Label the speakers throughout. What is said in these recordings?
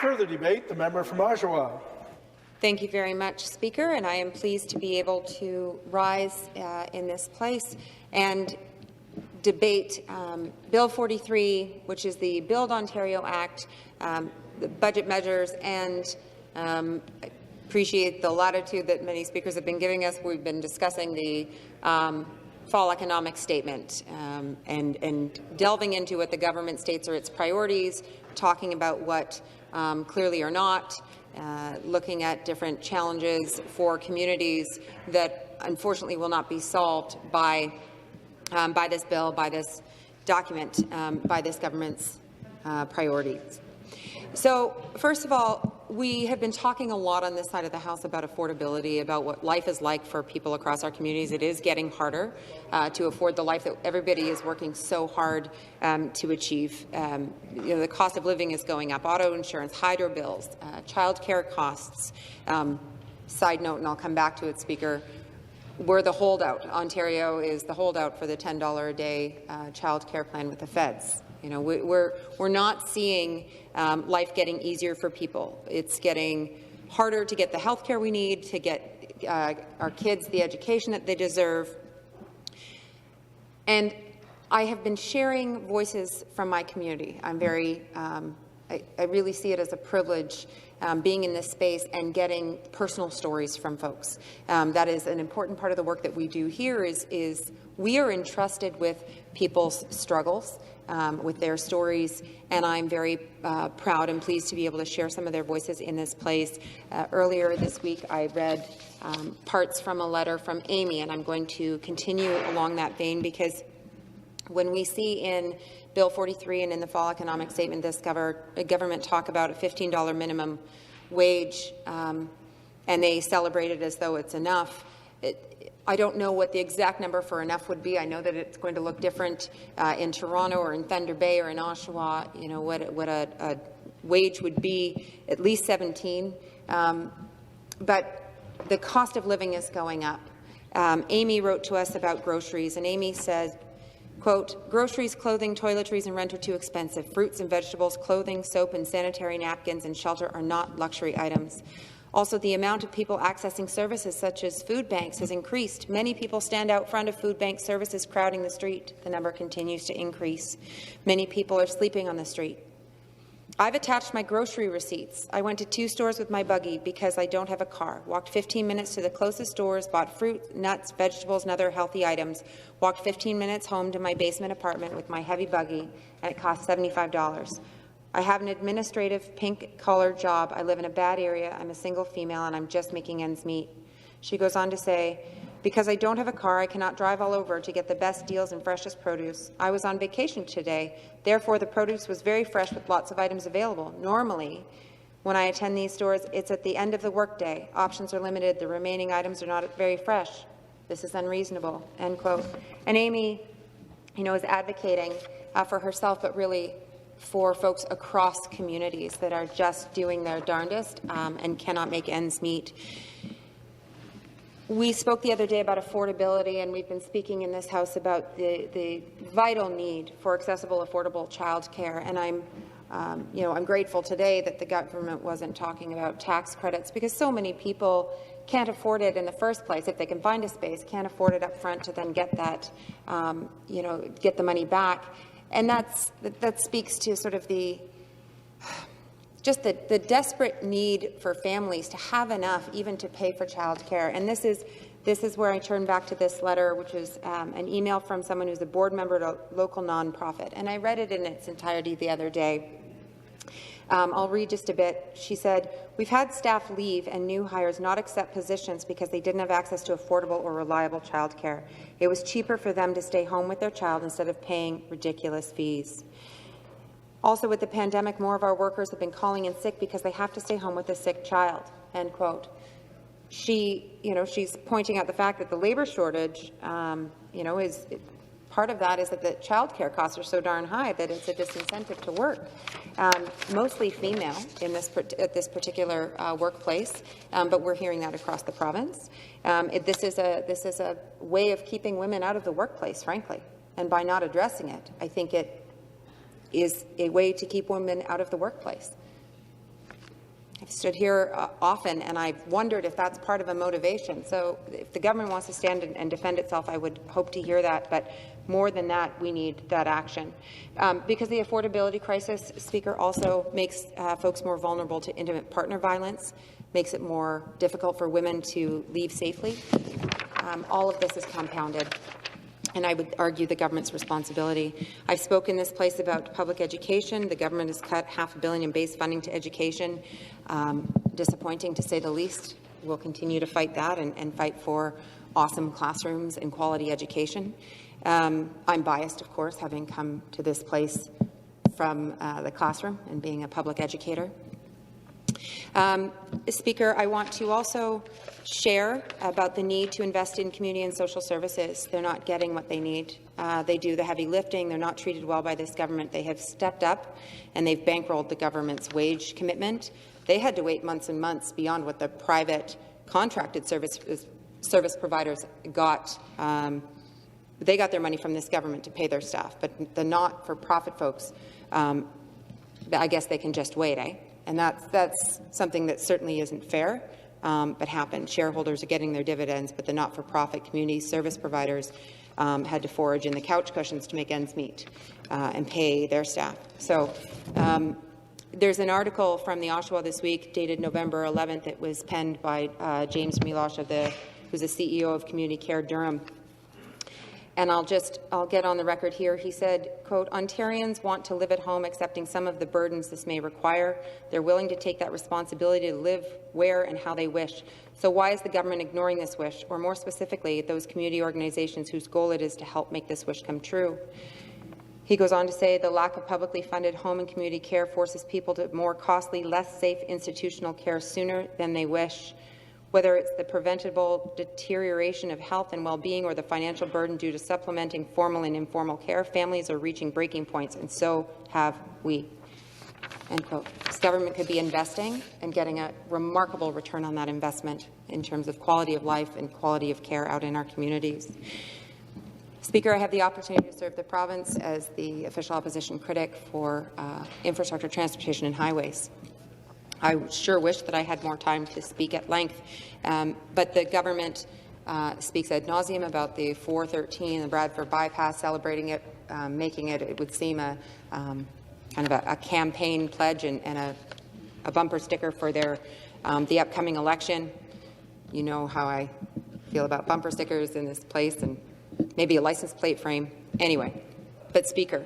Speaker 1: Further debate, the member from Oshawa.
Speaker 2: Thank you very much, Speaker, and I am pleased to be able to rise in this place and debate Bill 43, which is the Build Ontario Act, the budget measures, and appreciate the latitude that many speakers have been giving us. We've been discussing the fall economic statement and delving into what the government states are its priorities, talking about what clearly are not, looking at different challenges for communities that unfortunately will not be solved by this bill, by this document, by this government's priorities. So, first of all, we have been talking a lot on this side of the House about affordability, about what life is like for people across our communities. It is getting harder to afford the life that everybody is working so hard to achieve. The cost of living is going up, auto insurance, hydro bills, childcare costs. Side note, and I'll come back to it, Speaker, we're the holdout. Ontario is the holdout for the $10 a day childcare plan with the feds. We're not seeing life getting easier for people. It's getting harder to get the health care we need, to get our kids the education that they deserve. And I have been sharing voices from my community. I'm very, I really see it as a privilege being in this space and getting personal stories from folks. That is an important part of the work that we do here is we are entrusted with people's struggles, with their stories, and I'm very proud and pleased to be able to share some of their voices in this place. Earlier this week, I read parts from a letter from Amy, and I'm going to continue along that vein because when we see in Bill 43 and in the fall economic statement this government talk about a $15 minimum wage, and they celebrate it as though it's enough. I don't know what the exact number for enough would be. I know that it's going to look different in Toronto or in Thunder Bay or in Oshawa. What a wage would be, at least 17. But the cost of living is going up. Amy wrote to us about groceries, and Amy says, quote, groceries, clothing, toiletries, and rent are too expensive. Fruits and vegetables, clothing, soap, and sanitary napkins and shelter are not luxury items. Also, the amount of people accessing services such as food banks has increased. Many people stand out front of food bank services crowding the street. The number continues to increase. Many people are sleeping on the street. I've attached my grocery receipts. I went to 2 stores with my buggy because I don't have a car. Walked 15 minutes to the closest stores, bought fruit, nuts, vegetables, and other healthy items. Walked 15 minutes home to my basement apartment with my heavy buggy, and it cost $75. I have an administrative pink-collar job. I live in a bad area. I'm a single female, and I'm just making ends meet. She goes on to say, because I don't have a car, I cannot drive all over to get the best deals and freshest produce. I was on vacation today. Therefore, the produce was very fresh with lots of items available. Normally, when I attend these stores, it's at the end of the workday. Options are limited. The remaining items are not very fresh. This is unreasonable." End quote. And Amy, is advocating for herself, but really for folks across communities that are just doing their darndest and cannot make ends meet. We spoke the other day about affordability, and we've been speaking in this House about the vital need for accessible, affordable childcare. And I'm grateful today that the government wasn't talking about tax credits, because so many people can't afford it in the first place. If they can find a space, can't afford it up front to then get that, get the money back. And that speaks to sort of the desperate need for families to have enough even to pay for childcare. And this is where I turn back to this letter, which is an email from someone who's a board member at a local nonprofit. And I read it in its entirety the other day. I'll read just a bit. She said, "We've had staff leave and new hires not accept positions because they didn't have access to affordable or reliable childcare. It was cheaper for them to stay home with their child instead of paying ridiculous fees. Also, with the pandemic, more of our workers have been calling in sick because they have to stay home with a sick child." End quote. She's pointing out the fact that the labour shortage, is part of that is that the childcare costs are so darn high that it's a disincentive to work. Mostly female in at this particular workplace, but we're hearing that across the province. This is a way of keeping women out of the workplace, frankly, and by not addressing it, I think it is a way to keep women out of the workplace. I've stood here often, and I've wondered if that's part of a motivation. So if the government wants to stand and defend itself, I would hope to hear that. But more than that, we need that action. Because the affordability crisis, Speaker, also makes folks more vulnerable to intimate partner violence, makes it more difficult for women to leave safely. All of this is compounded, and I would argue the government's responsibility. I've spoken in this place about public education. The government has cut $500 million in base funding to education. Disappointing, to say the least. We'll continue to fight that and fight for awesome classrooms and quality education. I'm biased, of course, having come to this place from the classroom and being a public educator. Speaker, I want to also share about the need to invest in community and social services. They're not getting what they need. They do the heavy lifting. They're not treated well by this government. They have stepped up, and they've bankrolled the government's wage commitment. They had to wait months and months beyond what the private contracted service providers got. They got their money from this government to pay their staff, but the not-for-profit folks, I guess they can just wait, eh? And that's something that certainly isn't fair, but happened. Shareholders are getting their dividends, but the not-for-profit community service providers had to forage in the couch cushions to make ends meet and pay their staff. So there's an article from the Oshawa this week, dated November 11th. It was penned by James Milosh, who's the CEO of Community Care Durham. And I'll get on the record here. He said, quote, "Ontarians want to live at home, accepting some of the burdens this may require. They're willing to take that responsibility to live where and how they wish. So why is the government ignoring this wish, or more specifically, those community organizations whose goal it is to help make this wish come true?" He goes on to say, "The lack of publicly funded home and community care forces people to more costly, less safe institutional care sooner than they wish. Whether it's the preventable deterioration of health and well-being or the financial burden due to supplementing formal and informal care, families are reaching breaking points, and so have we." End quote. This government could be investing and getting a remarkable return on that investment in terms of quality of life and quality of care out in our communities. Speaker, I have the opportunity to serve the province as the official opposition critic for infrastructure, transportation and highways. I sure wish that I had more time to speak at length, but the government speaks ad nauseum about the 413, the Bradford Bypass, celebrating it, making it, it would seem, a kind of a campaign pledge and a bumper sticker for their the upcoming election. You know how I feel about bumper stickers in this place, and maybe a license plate frame. Anyway, but Speaker,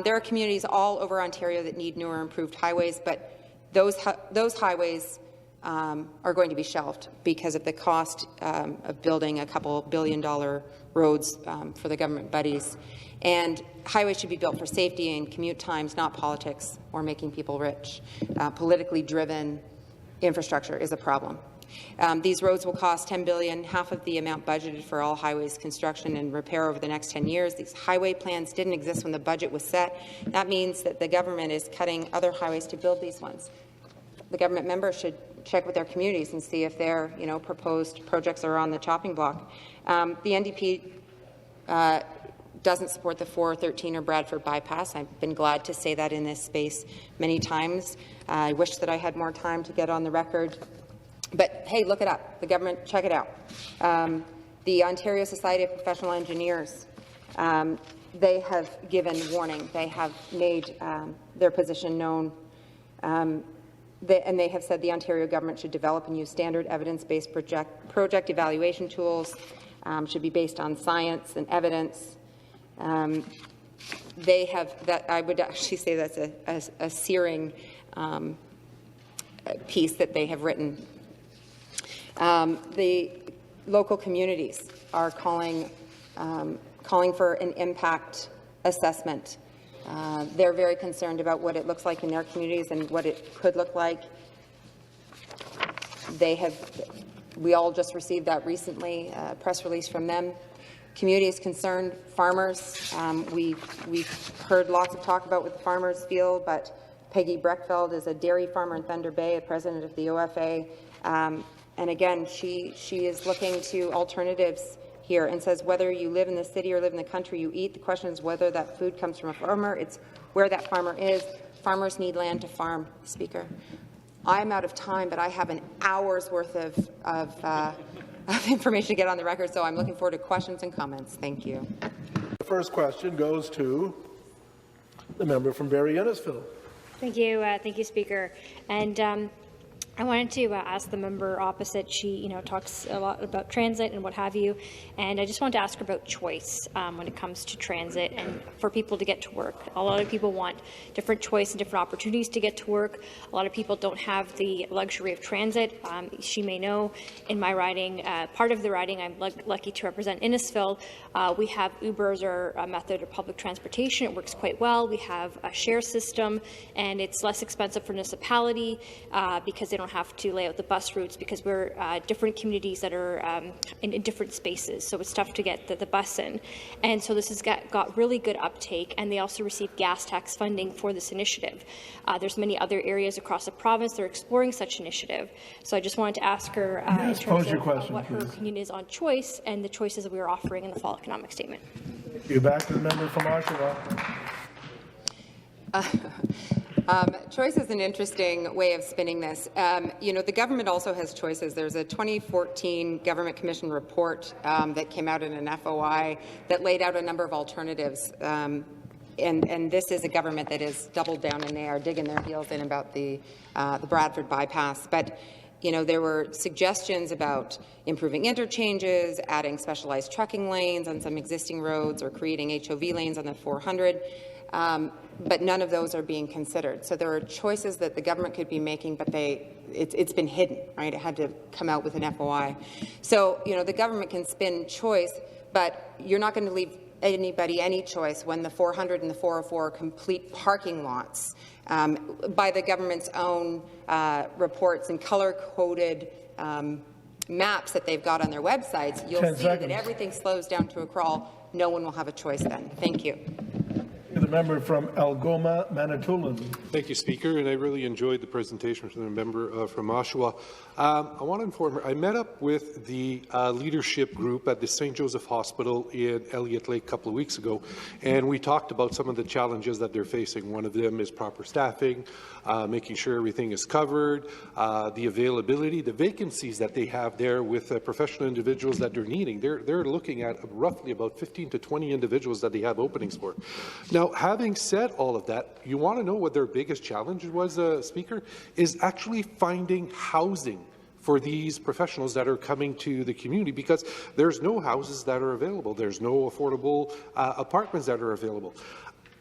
Speaker 2: there are communities all over Ontario that need newer, improved highways, but those highways are going to be shelved because of the cost of building a couple $billion roads for the government buddies. And highways should be built for safety and commute times, not politics or making people rich. Politically driven infrastructure is a problem. These roads will cost $10 billion, half of the amount budgeted for all highways construction and repair over the next 10 years. These highway plans didn't exist when the budget was set. That means that the government is cutting other highways to build these ones. The government members should check with their communities and see if their proposed projects are on the chopping block. The NDP doesn't support the 413 or Bradford Bypass. I've been glad to say that in this space many times. I wish that I had more time to get on the record. But, hey, look it up. The government, check it out. The Ontario Society of Professional Engineers, they have given warning. They have made their position known. And they have said the Ontario government should develop and use standard evidence-based project evaluation tools, should be based on science and evidence. They have that. I would actually say that's a searing piece that they have written. The local communities are calling for an impact assessment. They're very concerned about what it looks like in their communities and what it could look like. We all just received that recently, a press release from them. Communities concerned, farmers. We've heard lots of talk about what the farmers feel, but Peggy Breckfeld is a dairy farmer in Thunder Bay, a president of the OFA. And again, she is looking to alternatives here and says whether you live in the city or live in the country you eat, the question is whether that food comes from a farmer. It's where that farmer is. Farmers need land to farm, Speaker. I'm out of time, but I have an hour's worth of information to get on the record, so I'm looking forward to questions and comments. Thank you.
Speaker 1: The first question goes to the member from Barrie-Innisfil.
Speaker 3: Thank you, Speaker. And I wanted to ask the member opposite. She, talks a lot about transit and what have you, and I just wanted to ask her about choice when it comes to transit and for people to get to work. A lot of people want different choice and different opportunities to get to work. A lot of people don't have the luxury of transit. She may know in my riding, part of the riding I'm lucky to represent Innisfil, we have Uber as our method of public transportation. It works quite well. We have a share system, and it's less expensive for municipality because they don't have to lay out the bus routes because we're different communities that are in different spaces, so it's tough to get the bus in. And so this has got really good uptake, and they also receive gas tax funding for this initiative. There's many other areas across the province that are exploring such initiative. So I just wanted to ask her in terms of what her opinion is on choice and the choices that we are offering in the fall economic statement.
Speaker 1: You're back to the member from Oshawa.
Speaker 2: Choice is an interesting way of spinning this. The government also has choices. There's a 2014 Government Commission report that came out in an FOI that laid out a number of alternatives. And this is a government that is doubled down, and they are digging their heels in about the Bradford Bypass. But there were suggestions about improving interchanges, adding specialized trucking lanes on some existing roads, or creating HOV lanes on the 400. But none of those are being considered. So there are choices that the government could be making, but it's been hidden, right? It had to come out with an FOI. So, the government can spin choice, but you're not going to leave anybody any choice when the 400 and the 404 are complete parking lots by the government's own reports and color-coded maps that they've got on their websites. You'll see that everything slows down to a crawl. No one will have a choice then. Thank you.
Speaker 1: The member from Algoma, Manitoulin.
Speaker 4: Thank you, Speaker, and I really enjoyed the presentation from the member from Oshawa. I want to inform her, I met up with the leadership group at the St. Joseph Hospital in Elliott Lake a couple of weeks ago, and we talked about some of the challenges that they're facing. One of them is proper staffing, making sure everything is covered, the availability, the vacancies that they have there with professional individuals that they're needing. They're looking at roughly about 15 to 20 individuals that they have openings for. Now, having said all of that, you want to know what their biggest challenge was, Speaker, is actually finding housing for these professionals that are coming to the community, because there's no houses that are available. There's no affordable apartments that are available.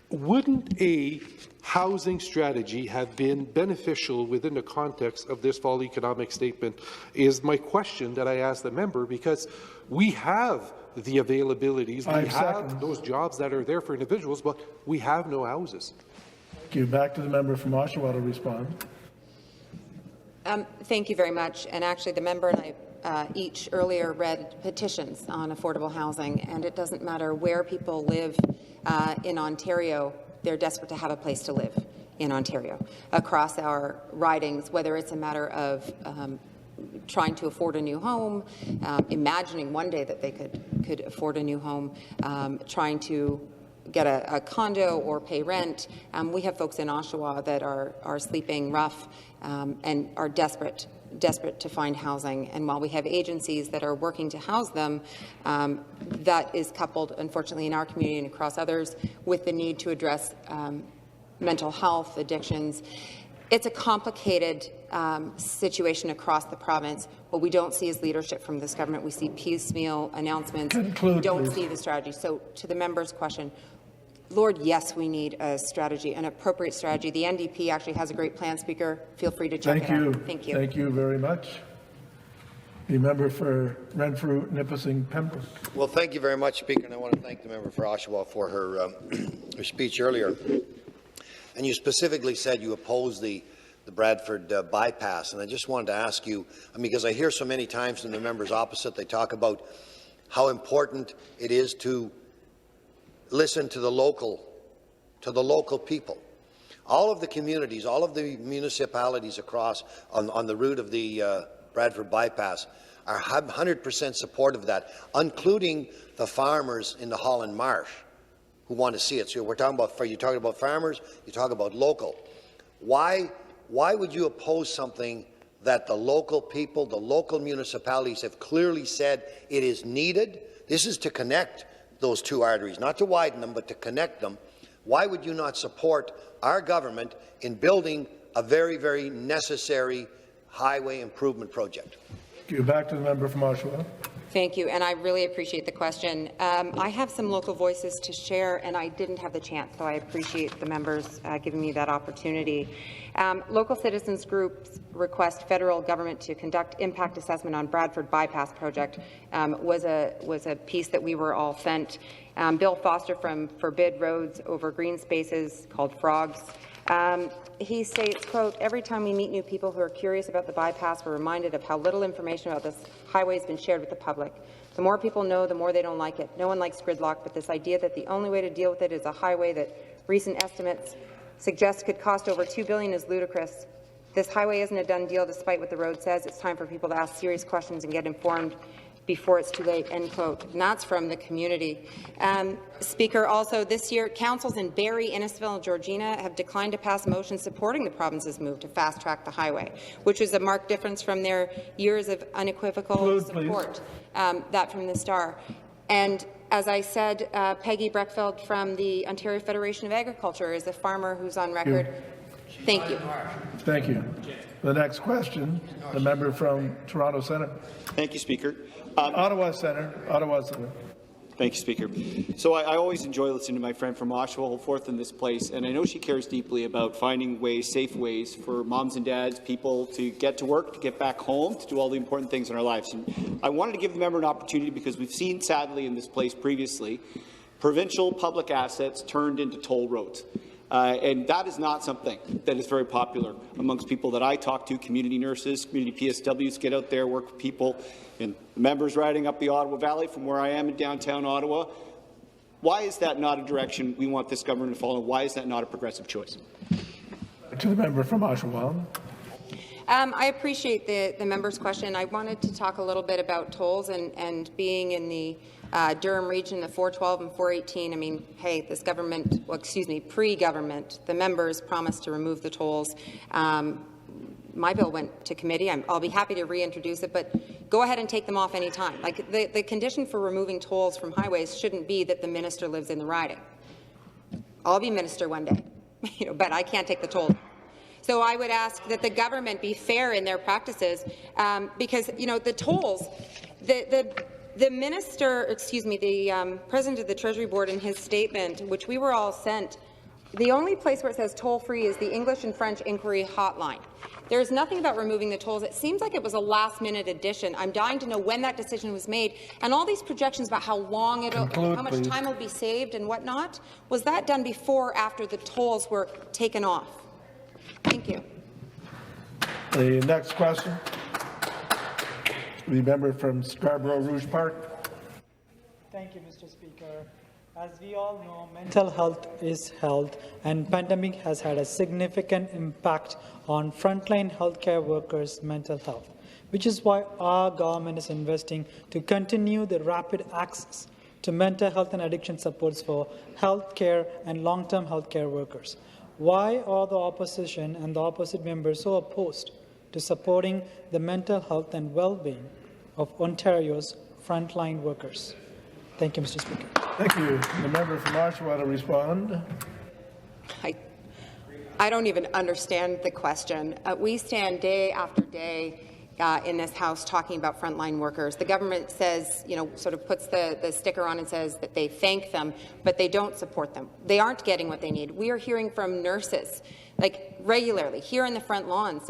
Speaker 4: Wouldn't a housing strategy have been beneficial within the context of this fall economic statement, is my question that I asked the member, because we have the availabilities, we have those jobs that are there for individuals, but we have no houses.
Speaker 1: Thank you. Back to the member from Oshawa to respond.
Speaker 2: Thank you very much. And actually, the member and I each earlier read petitions on affordable housing, and it doesn't matter where people live in Ontario, they're desperate to have a place to live in Ontario across our ridings, whether it's a matter of trying to afford a new home, imagining one day that they could afford a new home, trying to get a condo or pay rent. We have folks in Oshawa that are sleeping rough and are desperate to find housing. And while we have agencies that are working to house them, that is coupled, unfortunately, in our community and across others, with the need to address mental health, addictions. It's a complicated situation across the province. What we don't see is leadership from this government. We see piecemeal announcements. We don't see the strategy. So to the member's question, Lord, yes, we need a strategy, an appropriate strategy. The NDP actually has a great plan, Speaker. Feel free to check it out. Thank you.
Speaker 1: Thank you very much. The member for Renfrew, Nipissing, Pembroke.
Speaker 5: Well, thank you very much, Speaker, and I want to thank the member for Oshawa for her speech earlier. And you specifically said you oppose the Bradford bypass, and I just wanted to ask you, because I hear so many times from the members opposite, they talk about how important it is to listen to the local people. All of the communities, all of the municipalities across on the route of the Bradford bypass are 100% supportive of that, including the farmers in the Holland Marsh who want to see it. So we're talking about, you're talking about farmers, you talk about local. Why why would you oppose something that the local people, the local municipalities have clearly said it is needed? This is to connect those two arteries, not to widen them, but to connect them. Why would you not support our government in building a very, very necessary highway improvement project?
Speaker 1: Thank you. Back to the member from Oshawa.
Speaker 2: Thank you, and I really appreciate the question. I have some local voices to share, and I didn't have the chance, so I appreciate the members giving me that opportunity. Local citizens groups request federal government to conduct impact assessment on Bradford Bypass project was a piece that we were all sent. Bill Foster from Forbid Roads Over Green Spaces, called Frogs. He states, quote, "Every time we meet new people who are curious about the bypass, we're reminded of how little information about this highway has been shared with the public. The more people know, the more they don't like it. No one likes gridlock, but this idea that the only way to deal with it is a highway that recent estimates suggest could cost over $2 billion is ludicrous. This highway isn't a done deal despite what the road says. It's time for people to ask serious questions and get informed before it's too late," end quote. And that's from the community. Speaker, also this year, councils in Barrie, Innisfil and Georgina have declined to pass motions supporting the province's move to fast-track the highway, which is a marked difference from their years of unequivocal support. That from the Star. And as I said, Peggy Breckfeld from the Ontario Federation of Agriculture is a farmer who's on record. Thank you.
Speaker 1: Thank you. The next question, the member from Toronto Centre.
Speaker 6: Thank you, Speaker.
Speaker 1: Ottawa Centre.
Speaker 6: Thank you, Speaker. So I always enjoy listening to my friend from Oshawa hold forth in this place, and I know she cares deeply about finding ways, safe ways for moms and dads, people to get to work, to get back home, to do all the important things in our lives. And I wanted to give the member an opportunity because we've seen, sadly, in this place previously, provincial public assets turned into toll roads. And that is not something that is very popular amongst people that I talk to, community nurses, community PSWs, get out there, work with people, and members riding up the Ottawa Valley from where I am in downtown Ottawa. Why is that not a direction we want this government to follow? Why is that not a progressive choice?
Speaker 1: To the member from Oshawa.
Speaker 2: I appreciate the member's question. I wanted to talk a little bit about tolls and being in the Durham region, the 412 and 418. I mean, hey, this government, well, excuse me, pre-government, the members promised to remove the tolls. My bill went to committee. I'll be happy to reintroduce it, but go ahead and take them off any time. Like the condition for removing tolls from highways shouldn't be that the minister lives in the riding. I'll be minister one day, but I can't take the toll. So I would ask that the government be fair in their practices, because the tolls, the minister, excuse me, the president of the Treasury Board in his statement, which we were all sent, the only place where it says toll-free is the English and French inquiry hotline. There's nothing about removing the tolls. It seems like it was a last-minute addition. I'm dying to know when that decision was made, and all these projections about how long how much time will be saved and whatnot. Was that done before or after the tolls were taken off? Thank you.
Speaker 1: The next question, the member from Scarborough Rouge Park.
Speaker 7: Thank you, Mr. Speaker. As we all know, mental health is health, and pandemic has had a significant impact on frontline healthcare workers' mental health, which is why our government is investing to continue the rapid access to mental health and addiction supports for healthcare and long-term healthcare workers. Why are the opposition and the opposite members so opposed to supporting the mental health and well-being of Ontario's frontline workers? Thank you, Mr. Speaker.
Speaker 1: Thank you. The member from Oshawa to respond.
Speaker 2: I don't even understand the question. We stand day after day in this House talking about frontline workers. The government says, sort of puts the sticker on and says that they thank them, but they don't support them. They aren't getting what they need. We are hearing from nurses, regularly, here in the front lawns.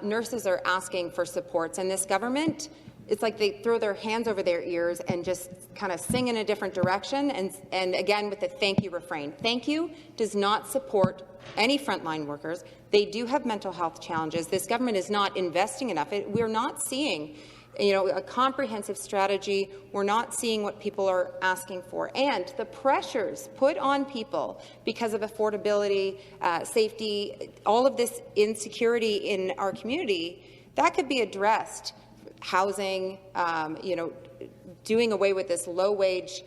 Speaker 2: Nurses are asking for supports, and this government, it's like they throw their hands over their ears and just kind of sing in a different direction, and again with the thank you refrain. Thank you does not support any frontline workers. They do have mental health challenges. This government is not investing enough. We're not seeing a comprehensive strategy. We're not seeing what people are asking for. And the pressures put on people because of affordability, safety, all of this insecurity in our community, that could be addressed. Housing, doing away with this low-wage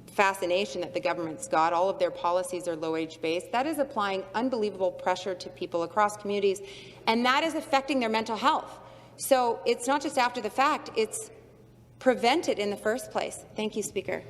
Speaker 2: fascination that the government's got. All of their policies are low-age based. That is applying unbelievable pressure to people across communities, and that is affecting their mental health. So it's not just after the fact, it's prevented in the first place. Thank you, Speaker.